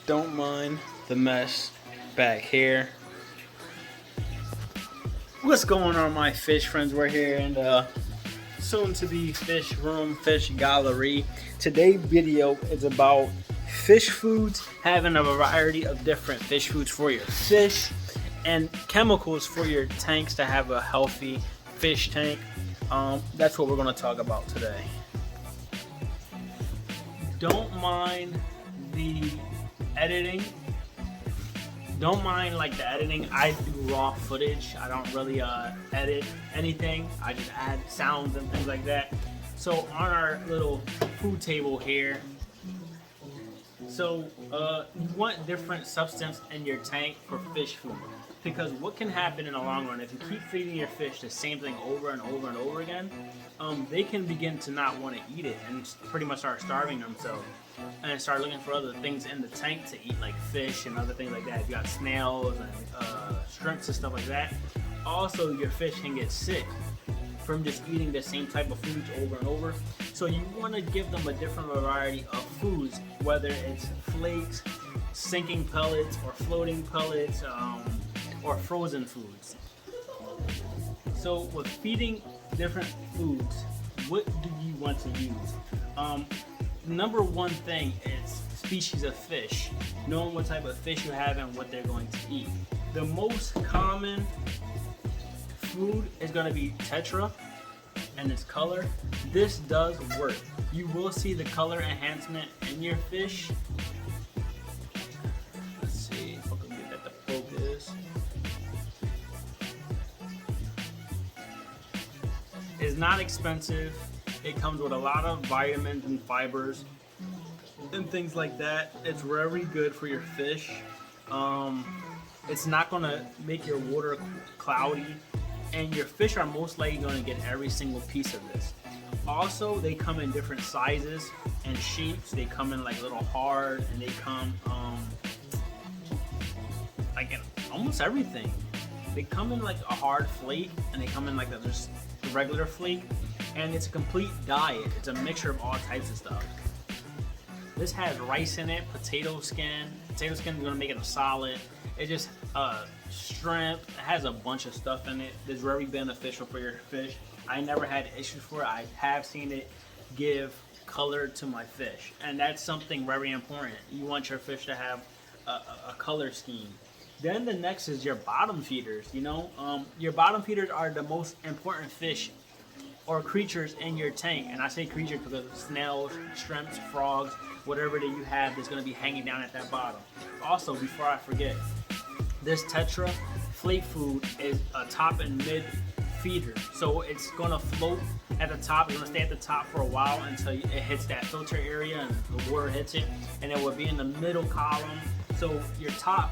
Don't mind the mess back here. What's going on, my fish friends? We're here in the soon to be fish room, fish gallery. Today's video is about fish foods, having a variety of different fish foods for your fish and chemicals for your tanks to have a healthy fish tank. That's what we're going to talk about today. Don't mind the editing. Don't mind like the editing. I do raw footage. I don't really edit anything. I just add sounds and things like that. So on our little food table here, so you want different substance in your tank for fish food, because what can happen in the long run if you keep feeding your fish the same thing over and over and over again, they can begin to not want to eat it and pretty much start starving themselves and start looking for other things in the tank to eat, like fish and other things like that. If you got snails and shrimps and stuff like that, also your fish can get sick from just eating the same type of foods over and over. So you want to give them a different variety of foods, whether it's flakes, sinking pellets, or floating pellets, or frozen foods. So with feeding different foods, what do you want to use? Number one thing is species of fish, knowing what type of fish you have and what they're going to eat. The most common food is going to be tetra and its color. This does work. You will see the color enhancement in your fish. Let's see if I can get that to focus. It's not expensive. It comes with a lot of vitamins and fibers and things like that. It's very good for your fish. It's not going to make your water cloudy, and your fish are most likely going to get every single piece of this. Also, they come in different sizes and shapes. They come in like little hard, and they come like in almost everything. They come in like a hard flake, and they come in like just a regular flake, and it's a complete diet. It's a mixture of all types of stuff. This has rice in it, potato skin. Potato skin is going to make it a solid. It just shrimp. It has a bunch of stuff in it. It's very beneficial for your fish. I never had issues for it. I have seen it give color to my fish, and that's something very important. You want your fish to have a color scheme. Then the next is your bottom feeders. Your bottom feeders are the most important fish or creatures in your tank, and I say creatures because snails, shrimps, frogs, whatever that you have that's going to be hanging down at that bottom. Also, before I forget, this tetra flake food is a top and mid feeder, so it's going to float at the top. It's going to stay at the top for a while until it hits that filter area and the water hits it, and it will be in the middle column. So your top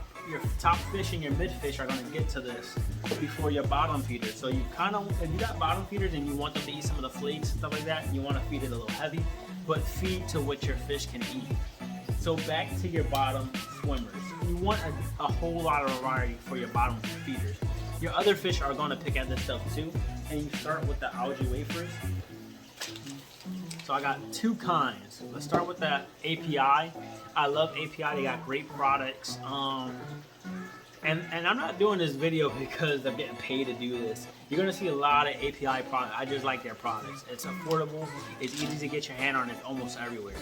fish and your mid fish are going to get to this before your bottom feeders. So you if you got bottom feeders and you want them to eat some of the flakes and stuff like that, you want to feed it a little heavy, but feed to what your fish can eat. So back to your bottom swimmers. You want a whole lot of variety for your bottom feeders. Your other fish are going to pick at this stuff too, and you start with the algae wafers. So I got two kinds. Let's start with the API. I love API. They got great products. And I'm not doing this video because I'm getting paid to do this. You're gonna see a lot of API products. I just like their products. It's affordable. It's easy to get your hand on. It's almost everywhere.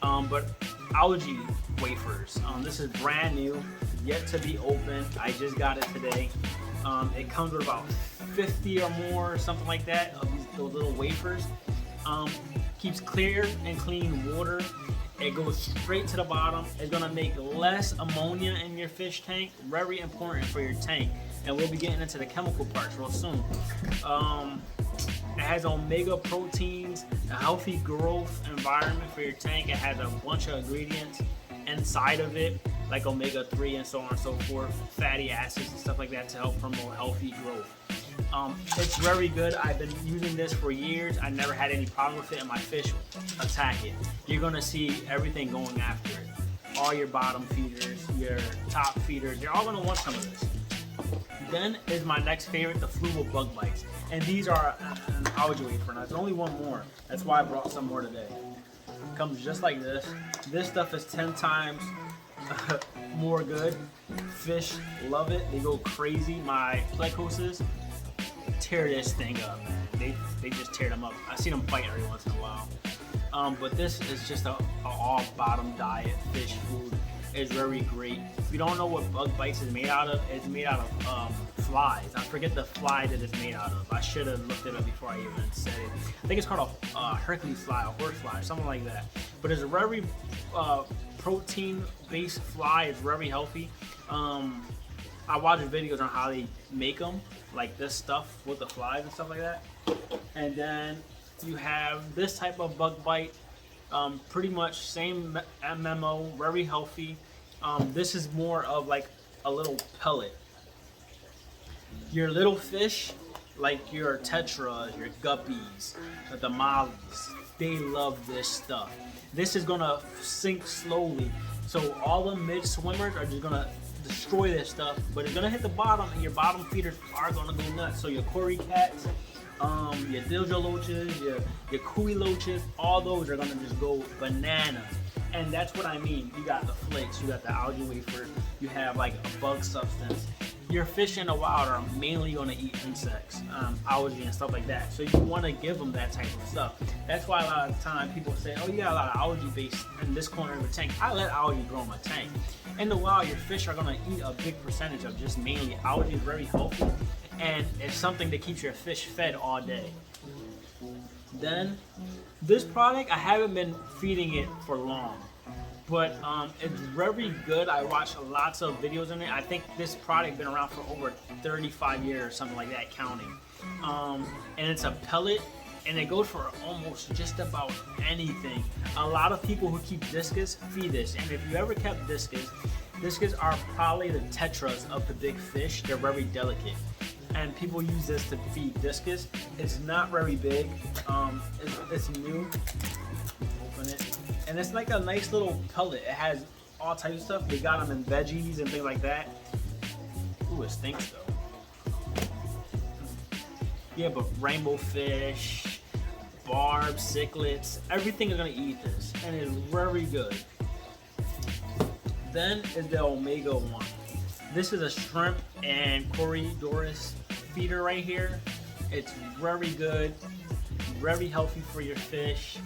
But algae wafers. This is brand new, yet to be opened. I just got it today. It comes with about 50 or more, something like that, of those little wafers. Keeps clear and clean water. It goes straight to the bottom. It's gonna make less ammonia in your fish tank. Very important for your tank. And we'll be getting into the chemical parts real soon. It has omega proteins, a healthy growth environment for your tank. It has a bunch of ingredients inside of it, like omega-3 and so on and so forth, fatty acids and stuff like that to help promote healthy growth. It's very good. I've been using this for years. I never had any problem with it, and my fish attack it. You're gonna see everything going after it. All your bottom feeders, your top feeders, you're all gonna want some of this. Then is my next favorite, the fluval bug bites. And these are an algae wafer. Now, there's only one more. That's why I brought some more today. It comes just like this. This stuff is 10 times more good. Fish love it. They go crazy. My plecoses tear this thing up, man. They just tear them up. I see them fight every once in a while. But this is just a all bottom diet fish food. It's very great. If you don't know what bug bites is made out of, it's made out of flies. I forget the fly that it's made out of. I should have looked it up before I even said it. I think it's called a Hercules fly, a horse fly, or something like that. But it's a very protein-based fly. It's very healthy. I watch videos on how they make them, like this stuff with the flies and stuff like that. And then you have this type of bug bite. Pretty much same MMO, very healthy. This is more of like a little pellet. Your little fish, like your tetras, your guppies, the mollies, they love this stuff. This is gonna sink slowly. So all the mid swimmers are just gonna destroy this stuff, but it's gonna hit the bottom, and your bottom feeders are gonna go nuts. So your cory cats, your dilger loaches, your kui loaches, all those are gonna just go bananas. And that's what I mean. You got the flakes, you got the algae wafers, you have like a bug substance. Your fish in the wild are mainly gonna eat insects, algae and stuff like that. So you wanna give them that type of stuff. That's why a lot of the time people say, oh, you got a lot of algae base in this corner of the tank. I let algae grow in my tank. In the wild, your fish are gonna eat a big percentage of just mainly algae. Is very healthy, and it's something that keeps your fish fed all day. Then, this product, I haven't been feeding it for long, but it's very good. I watched lots of videos on it. I think this product been around for over 35 years or something like that, counting. And it's a pellet, and it goes for almost just about anything. A lot of people who keep discus feed this, and if you ever kept discus are probably the tetras of the big fish. They're very delicate, and people use this to feed discus. It's not very big. It's new. Open it, and it's like a nice little pellet. It has all types of stuff. They got them in veggies and things like that. Ooh, it stinks though. Yeah, but rainbow fish, barbs, cichlids, everything is gonna eat this, and it's very good. Then is the Omega one. This is a shrimp and Corydoras feeder right here. It's very good, very healthy for your fish.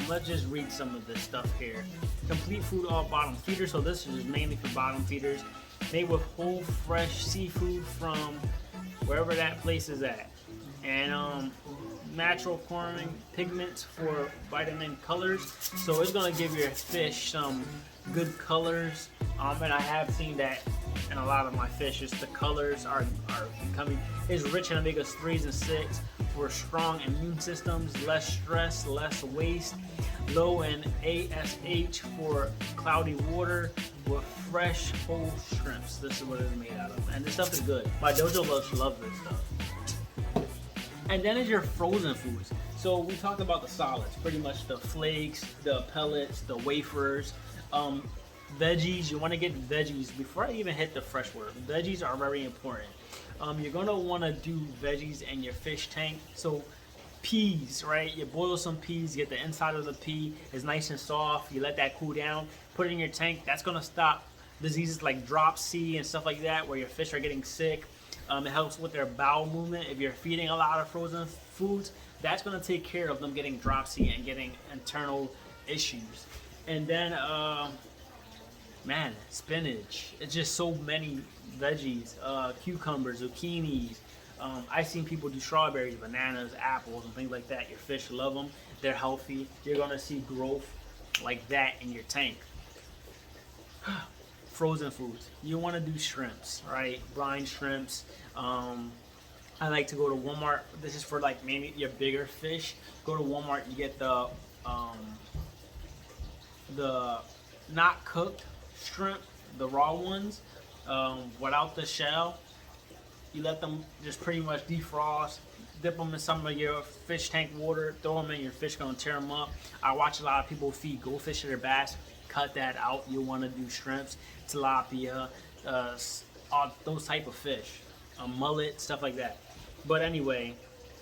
Let's just read some of this stuff here. Complete food all bottom feeders. So this is mainly for bottom feeders. Made with whole fresh seafood from wherever that place is at. And natural forming pigments for vitamin colors. So it's gonna give your fish some good colors. And I have seen that in a lot of my fish. Just the colors are becoming. It's rich in omega-3s and 6 for strong immune systems, less stress, less waste. Low in ASH for cloudy water with fresh whole shrimps. This is what it's made out of, and this stuff is good. My dojo love this stuff. And then is your frozen foods. So we talked about the solids, pretty much the flakes, the pellets, the wafers, veggies. You want to get veggies before I even hit the fresh water. Veggies are very important. You're gonna want to do veggies in your fish tank. So peas, right? You boil some peas, get the inside of the pea is nice and soft. You let that cool down, put it in your tank. That's gonna stop diseases like drop C and stuff like that, where your fish are getting sick. It helps with their bowel movement. If you're feeding a lot of frozen foods, that's gonna take care of them getting dropsy and getting internal issues. And then, man, spinach. It's just so many veggies, cucumbers, zucchinis. I've seen people do strawberries, bananas, apples, and things like that. Your fish love them. They're healthy. You're gonna see growth like that in your tank. Frozen foods. You want to do shrimps, right? Brine shrimps. I like to go to Walmart. This is for like maybe your bigger fish. Go to Walmart. You get the not cooked shrimp, the raw ones, without the shell. You let them just pretty much defrost. Dip them in some of your fish tank water. Throw them in. Your fish gonna tear them up. I watch a lot of people feed goldfish or bass. Cut that out. You want to do shrimps, tilapia, all those type of fish, mullet, stuff like that. But anyway,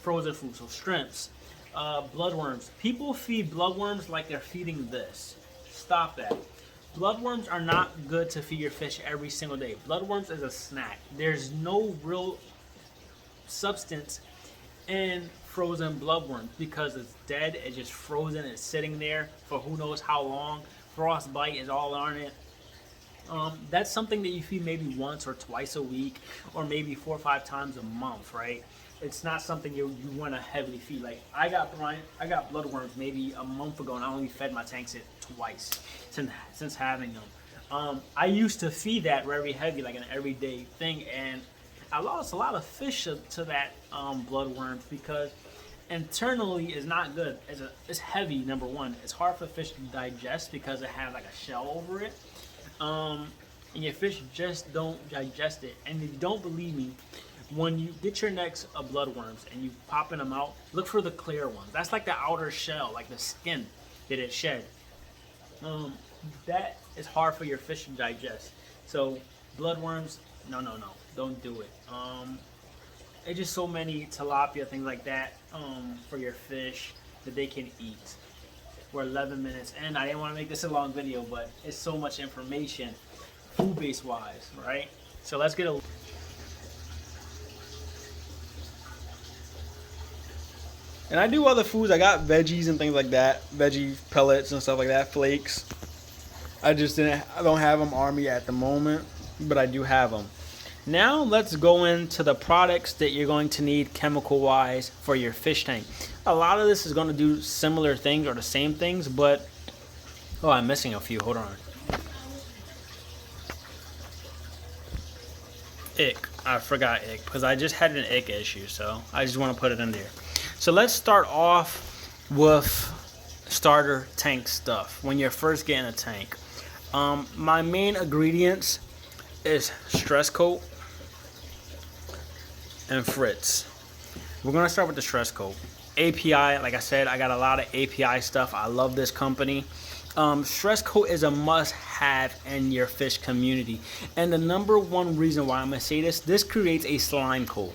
frozen food. So shrimps, bloodworms. People feed bloodworms like they're feeding this. Stop that. Bloodworms are not good to feed your fish every single day. Bloodworms is a snack. There's no real substance in frozen bloodworms because it's dead. It's just frozen. It's sitting there for who knows how long. Frostbite is all on it. That's something that you feed maybe once or twice a week, or maybe 4 or 5 times a month, right? It's not something you want to heavily feed. Like I got bloodworms maybe a month ago, and I only fed my tanks it twice since having them. I used to feed that very heavy, like an everyday thing, and I lost a lot of fish to that bloodworms because internally is not good. It's heavy. Number one, it's hard for fish to digest because it has like a shell over it. And your fish just don't digest it. And if you don't believe me, when you get your necks of bloodworms and you popping them out, look for the clear ones. That's like the outer shell, like the skin that it shed. That is hard for your fish to digest. So bloodworms, no, don't do it. It's just so many tilapia, things like that, for your fish that they can eat. We're 11 minutes in. I didn't want to make this a long video, but it's so much information, food-based wise, right? So let's get a... And I do other foods. I got veggies and things like that, veggie pellets and stuff like that, flakes. I don't have them on me at the moment, but I do have them. Now let's go into the products that you're going to need chemical wise for your fish tank. A lot of this is going to do similar things or the same things, but oh, I'm missing a few. Hold on. Ick. I forgot ick because I just had an ick issue, so I just want to put it in there. So let's start off with starter tank stuff when you're first getting a tank. My main ingredients is stress coat and Fritz. We're gonna start with the stress coat. API, like I said, I got a lot of API stuff. I love this company. Stress coat is a must-have in your fish community, and the number one reason why I'm gonna say this creates a slime coat.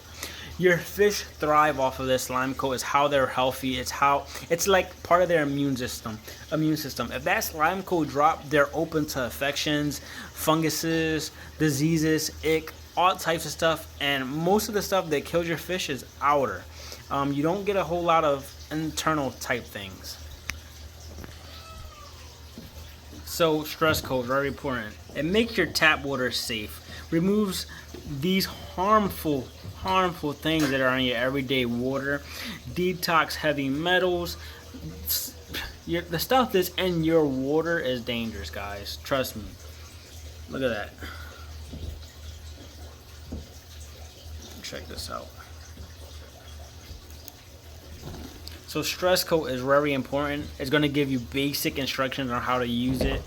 Your fish thrive off of this slime coat. Is how they're healthy. It's like part of their immune system. If that slime coat drop, they're open to infections, funguses, diseases, ick, all types of stuff. And most of the stuff that kills your fish is outer. You don't get a whole lot of internal type things. So stress coat, very important. It makes your tap water safe. Removes these harmful things that are in your everyday water. Detox heavy metals. The stuff that's in your water is dangerous, guys. Trust me. Look at that. Check this out. So stress coat is very important. It's going to give you basic instructions on how to use it.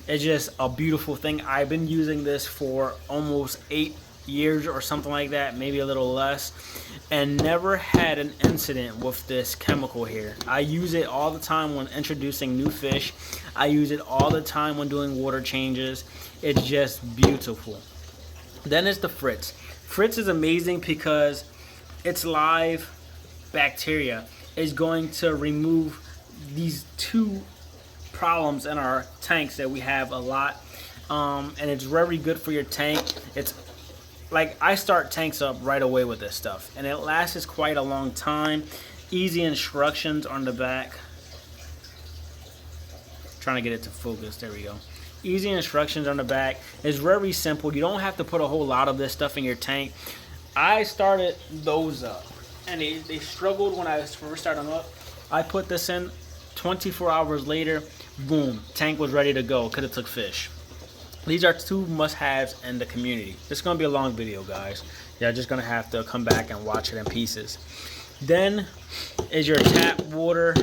It's just a beautiful thing. I've been using this for almost 8 years or something like that, maybe a little less, and never had an incident with this chemical here. I use it all the time when introducing new fish. I use it all the time when doing water changes. It's just beautiful. Then it's the Fritz. Fritz is amazing because it's live bacteria. Is going to remove these two problems in our tanks that we have a lot, and it's very good for your tank. It's like I start tanks up right away with this stuff, and it lasts quite a long time. Easy instructions on the back. Trying to get it to focus. There we go. Easy instructions on the back. It's very simple. You don't have to put a whole lot of this stuff in your tank. I started those up, and they struggled when I first started them up. I put this in. 24 hours later, boom, tank was ready to go. Could have took fish. These are two must-haves in the community. This is gonna be a long video, guys. You're just gonna have to come back and watch it in pieces. Then is your tap water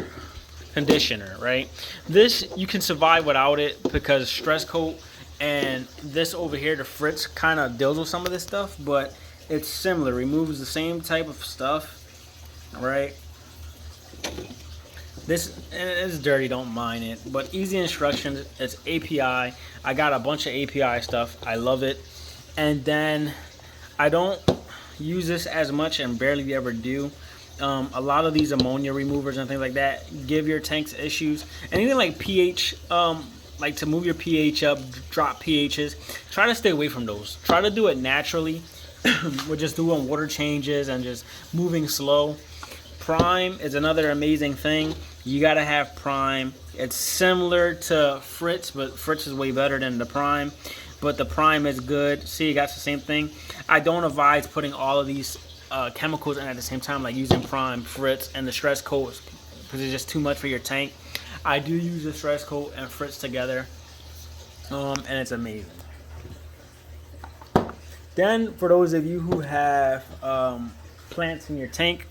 conditioner, right? This you can survive without it because stress coat and this over here, the Fritz, kind of deals with some of this stuff, but it's similar. Removes the same type of stuff, right? This is dirty, don't mind it, but easy instructions. It's API. I got a bunch of API stuff. I love it. And then I don't use this as much and barely ever do. A lot of these ammonia removers and things like that give your tanks issues. And even like pH, like to move your pH up, drop pHs. Try to stay away from those. Try to do it naturally. We're just doing water changes and just moving slow. Prime is another amazing thing. You gotta have Prime. It's similar to Fritz, but Fritz is way better than the Prime. But the Prime is good. See, you got the same thing. I don't advise putting all of these chemicals in at the same time, like using Prime, Fritz, and the stress coat, because it's just too much for your tank. I do use the stress coat and Fritz together, and it's amazing. Then, for those of you who have plants in your tank,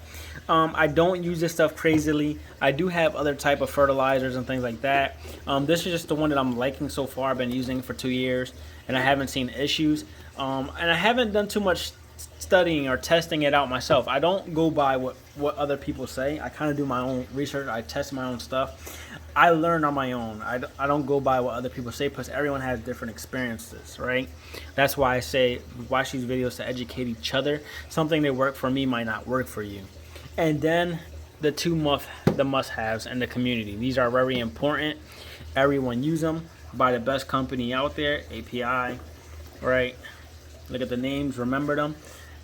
I don't use this stuff crazily. I do have other type of fertilizers and things like that. This is just the one that I'm liking so far. I've been using it for 2 years, and I haven't seen issues. And I haven't done too much studying or testing it out myself. I don't go by what other people say. I kind of do my own research. I test my own stuff. I learn on my own. I don't go by what other people say, because everyone has different experiences, right? That's why I say watch these videos to educate each other. Something that worked for me might not work for you. And then the must-haves in the community. These are very important. Everyone use them. Buy the best company out there, API, right? Look at the names, remember them.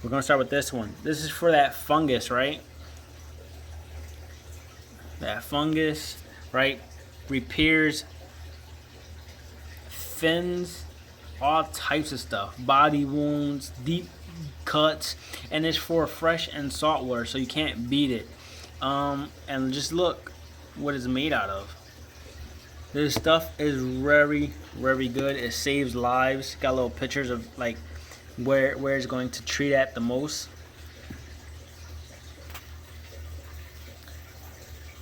We're gonna start with this one. This is for that fungus, right? That fungus, right? Repairs fins, all types of stuff. Body wounds, deep cuts, and it's for fresh and salt water, so you can't beat it. And just look what it's made out of. This stuff is very, very good. It saves lives. Got little pictures of like where it's going to treat at the most.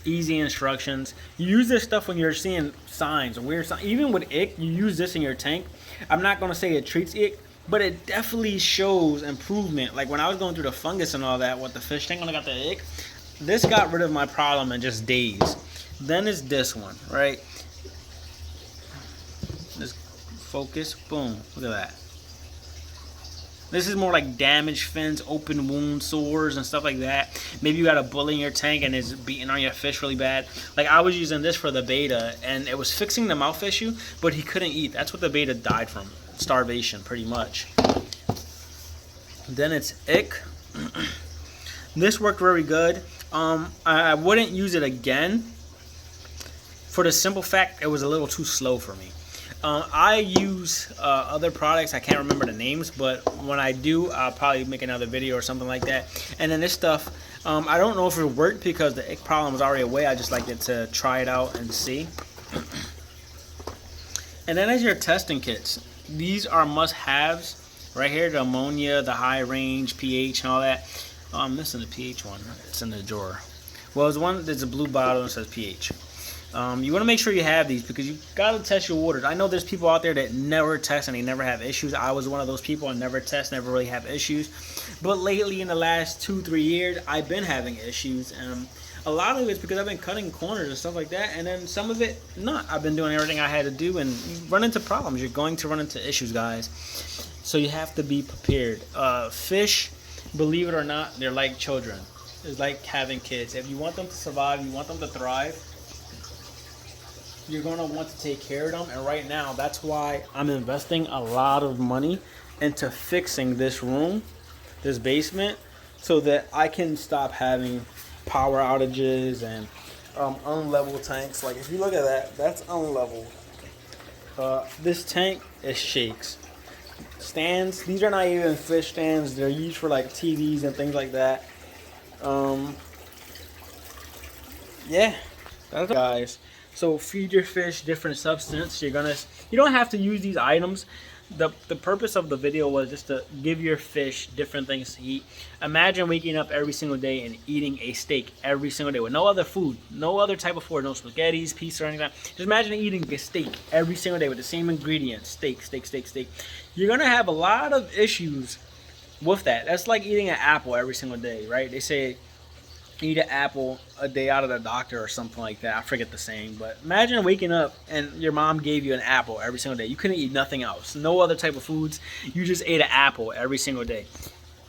Easy instructions. You use this stuff when you're seeing signs, weird signs. Even with ick, you use this in your tank. I'm not gonna say it treats ick, but it definitely shows improvement. Like when I was going through the fungus and all that with the fish tank when I got the ick, this got rid of my problem in just days. Then it's this one, right? This focus, boom, look at that. This is more like damaged fins, open wound sores and stuff like that. Maybe you got a bully in your tank and it's beating on your fish really bad. Like I was using this for the beta and it was fixing the mouth issue, but he couldn't eat. That's what the beta died from. Starvation, pretty much. Then it's ick. This worked very good. I wouldn't use it again for the simple fact it was a little too slow for me. I use other products. I can't remember the names, but when I do, I'll probably make another video or something like that. And then this stuff, I don't know if it worked because the ick problem was already away. I just liked it to try it out and see. And then as your testing kits, these are must-haves right here. The ammonia, the high range, pH, and all that. I'm missing the pH one. It's in the drawer. Well, there's a blue bottle that says pH. You want to make sure you have these because you got to test your waters. I know there's people out there that never test and they never have issues. I was one of those people. I never test, never really have issues. But lately in the last 2-3 years, I've been having issues. And a lot of it's because I've been cutting corners and stuff like that. And then some of it, not. I've been doing everything I had to do and you run into problems. You're going to run into issues, guys. So you have to be prepared. Fish, believe it or not, they're like children. It's like having kids. If you want them to survive, you want them to thrive, you're going to want to take care of them. And right now, that's why I'm investing a lot of money into fixing this room, this basement, so that I can stop having power outages and unlevel tanks. Like if you look at that, that's unlevel. This tank, it shakes. Stands, these are not even fish stands. They're used for like TVs and things like that. Yeah, that's guys. So feed your fish different substance. You don't have to use these items. The purpose of the video was just to give your fish different things to eat. Imagine waking up every single day and eating a steak every single day with no other food, no other type of food, no spaghettis, pizza, or anything. Just imagine eating a steak every single day with the same ingredients, steak, steak, steak, steak. You're gonna have a lot of issues with that. That's like eating an apple every single day, right? They say eat an apple a day out of the doctor or something like that. I forget the saying, but imagine waking up and your mom gave you an apple every single day. You couldn't eat nothing else, no other type of foods. You just ate an apple every single day.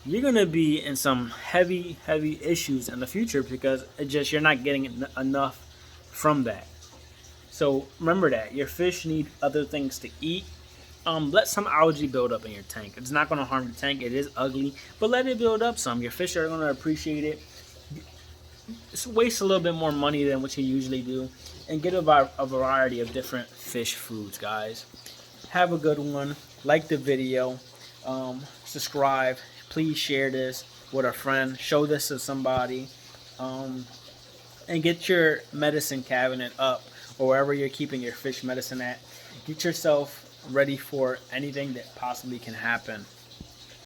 You're gonna be in some heavy issues in the future because you're not getting enough from that. So remember that your fish need other things to eat. Let some algae build up in your tank. It's not going to harm the tank. It is ugly, but let it build up some. Your fish are going to appreciate it. Just waste a little bit more money than what you usually do, and get a variety of different fish foods, guys. Have a good one. Like the video. Subscribe. Please share this with a friend. Show this to somebody. And get your medicine cabinet up, or wherever you're keeping your fish medicine at. Get yourself ready for anything that possibly can happen.